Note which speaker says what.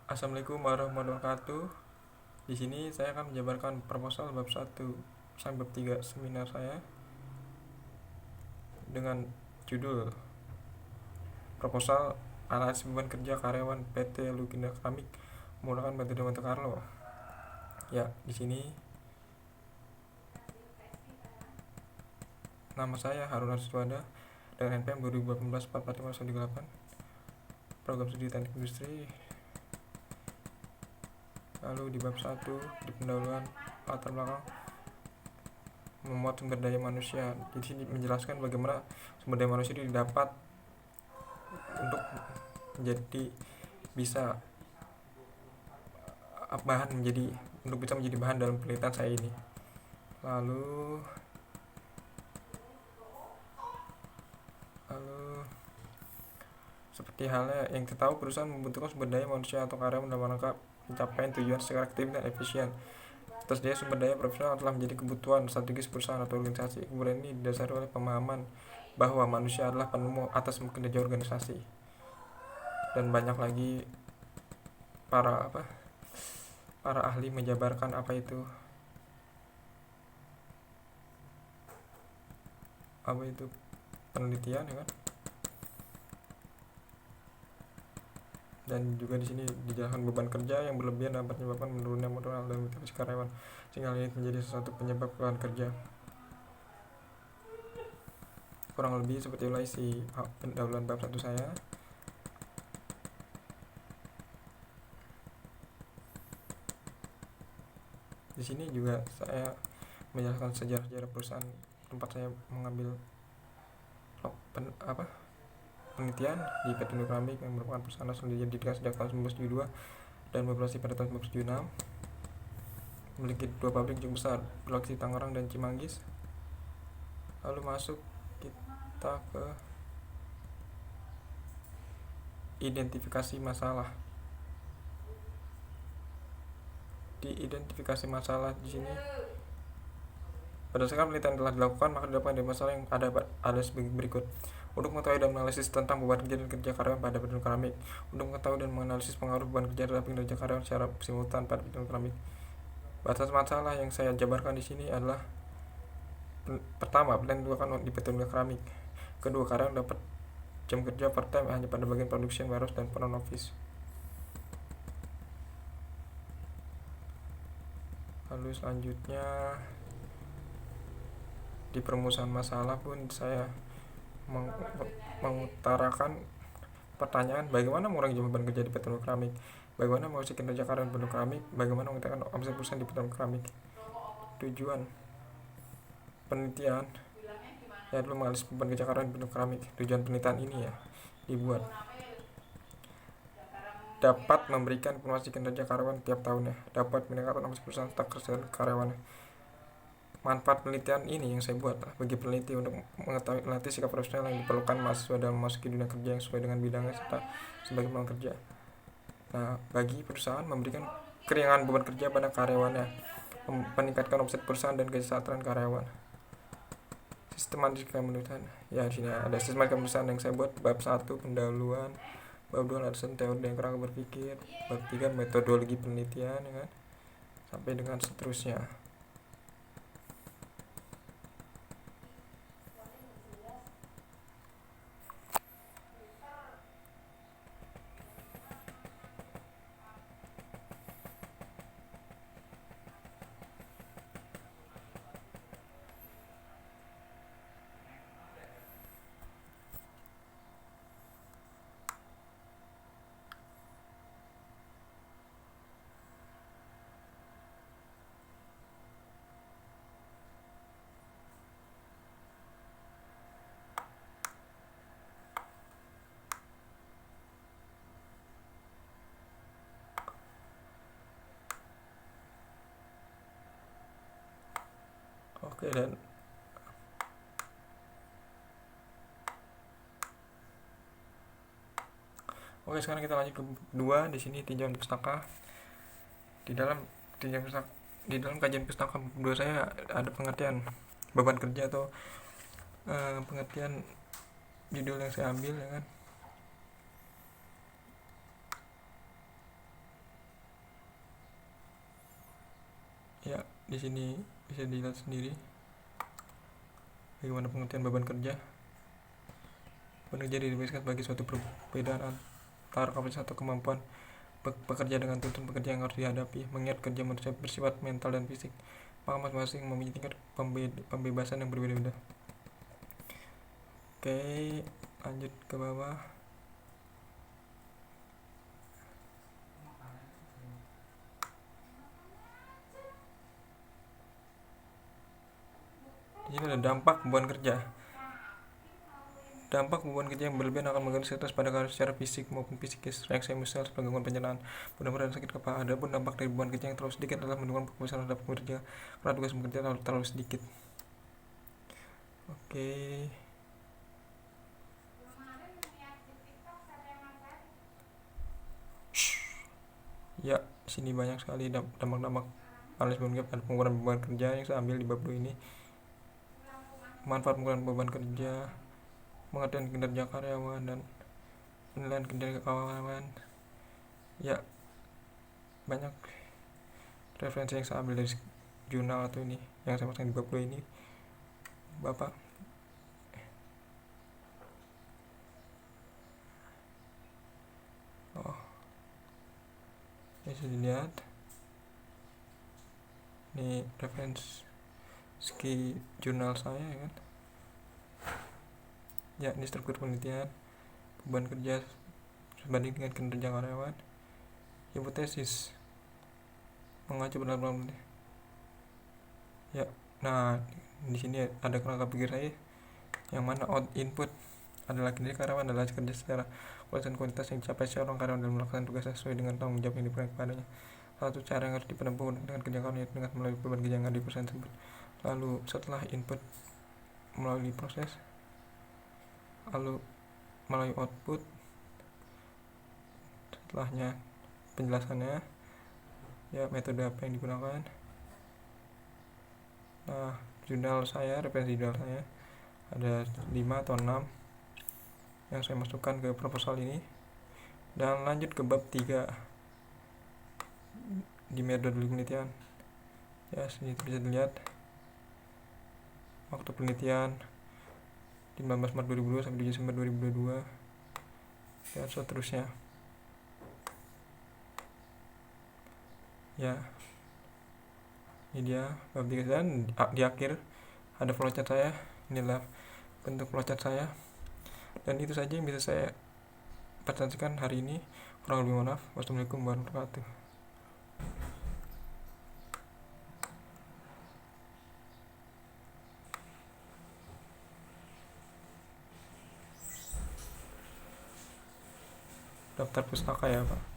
Speaker 1: Assalamualaikum warahmatullahi wabarakatuh. Di sini saya akan menjabarkan proposal bab 1 sampai bab 3 seminar saya dengan judul Proposal Analisis Beban Kerja Karyawan PT Lugina Keramik menggunakan metode Monte Carlo. Ya, di sini nama saya Harun Arswada dengan NPM 2018-445-138, program studi teknik industri. Lalu di bab 1 di pendahuluan latar belakang memuat sumber daya manusia. Di sini menjelaskan bagaimana sumber daya manusia itu didapat untuk menjadi bisa menjadi bahan dalam penelitian saya ini. Lalu seperti halnya yang kita tahu, perusahaan membutuhkan sumber daya manusia atau karyawan dalam rangka pencapaian tujuan secara aktif dan efisien. Tersedia sumber daya profesional telah menjadi kebutuhan strategis perusahaan atau organisasi. Kemudian ini didasari oleh pemahaman bahwa manusia adalah penemu atas kinerja organisasi. Dan banyak lagi para ahli menjabarkan apa itu penelitian, ya kan? Dan juga di sini dijelaskan beban kerja yang berlebihan dapat menyebabkan menurunnya moral dan motivasi karyawan, sehingga ini menjadi sesuatu penyebab kelelahan kerja. Kurang lebih seperti itulah isi pendahuluan bab 1 saya. Di sini juga saya menjelaskan sejarah perusahaan tempat saya mengambil penelitian di PT Keramik yang merupakan perusahaan asal didirikan sejak tahun 1972 dan beroperasi pada tahun 1976. Memiliki 2 pabrik cukup besar, berlokasi Tangerang dan Cimanggis. Lalu masuk kita ke identifikasi masalah. Di identifikasi masalah di sini, berdasarkan penelitian yang telah dilakukan, maka dilakukan dari masalah yang ada sebagai berikut. Untuk mengetahui dan menganalisis tentang beban kerja dan kerja karyawan pada PT Keramik. Untuk mengetahui dan menganalisis pengaruh beban kerja terhadap kinerja karyawan secara simultan pada PT Keramik. Batas masalah yang saya jabarkan di sini adalah: pertama, plan dilakukan di PT Keramik. Kedua, karyawan dapat jam kerja part time hanya pada bagian production, warehouse, dan front office. Lalu selanjutnya di perumusan masalah pun saya mengutarakan pertanyaan: bagaimana mengurangi beban kerja di PT Keramik, bagaimana mengurangi kinerja karyawan PT Keramik, bagaimana meningkatkan omset perusahaan di PT Keramik. Tujuan penelitian yaitu menganalisis beban kerja karyawan di PT Keramik. Tujuan penelitian ini dibuat dapat memberikan informasi kinerja karyawan tiap tahunnya, dapat meningkatkan omset perusahaan serta kesejahteraan karyawan. Manfaat penelitian ini yang saya buat bagi peneliti untuk mengetahui melatih sikap profesional yang diperlukan mahasiswa dalam memasuki dunia kerja yang sesuai dengan bidangnya serta sebagai peluang kerja. Nah, bagi perusahaan, memberikan keringanan beban kerja pada karyawannya, meningkatkan omset perusahaan dan kesejahteraan karyawan. Sistematika penelitian. Ya, di sini ada sistematika penelitian yang saya buat. Bab 1 pendahuluan, bab 2 alasan teori dan kerangka berpikir, bab 3 metodologi penelitian, ya kan? Sampai dengan seterusnya. Oke, sekarang kita lanjut ke kedua. Di sini tinjauan pustaka. Di dalam kajian pustaka kedua saya ada pengertian beban kerja atau pengertian judul yang saya ambil, ya kan? Di sini bisa dilihat sendiri bagaimana pengertian beban kerja. Beban kerja didefinisikan sebagai suatu perbedaan antara kapasitas atau kemampuan bekerja dengan tuntutan pekerja yang harus dihadapi. Mengingat kerja manusia bersifat mental dan fisik, maka masing-masing memiliki tingkat pembebasan yang berbeda-beda. Oke, lanjut ke bawah. Di sini ada dampak beban kerja. Dampak beban kerja yang berlebihan akan mengganggu stres pada karya secara fisik maupun psikis, reaksi emosional sebagai gangguan pencernaan, benar-benar sakit kepala. Adapun dampak dari beban kerja yang terlalu sedikit adalah menimbulkan kebiasaan terhadap pekerja karena tugas bekerja terlalu sedikit. Oke. Ya, sini banyak sekali dampak-dampak analis beban kerja. Ada pengurangan beban kerja yang saya ambil di bab 2 ini. Manfaat pengurangan beban kerja, pengertian kinerja karyawan, dan penilaian kinerja karyawan. Ya, banyak referensi yang saya ambil dari jurnal atau ini yang saya pasang di bab 2 ini, Bapak. Bisa dilihat ini referensi jurnal saya ya kan. Ya, ini struktur penelitian beban kerja sebanding dengan kinerja karyawan. Hipotesis mengacu pada ya. Nah, di sini ada kerangka pikir saya yang mana input adalah kinerja karyawan adalah kerja secara kualitas dan kuantitas yang dicapai seorang karyawan dalam melakukan tugasnya sesuai dengan tanggung jawab yang diberikan kepadanya. Satu cara yang harus dipenempuh dengan kerja karyawan yaitu dengan melalui beban kerja yang ada di proses tersebut. Lalu setelah input melalui proses, lalu melalui output, setelahnya penjelasannya, ya metode apa yang digunakan. Nah, jurnal saya, referensi jurnal saya ada 5 atau 6 yang saya masukkan ke proposal ini. Dan lanjut ke bab 3 di metode penelitian. Ya, sini bisa dilihat waktu penelitian 15 Maret 2022 sampai 7 Desember 2022 dan seterusnya. Ya, ini dia bab 3 dan di akhir ada flowchart saya. Inilah bentuk flowchart saya. Dan itu saja yang bisa saya presentasikan hari ini. Kurang lebih mohon maaf. Wassalamualaikum warahmatullahi wabarakatuh. Daftar pustaka ya Pak.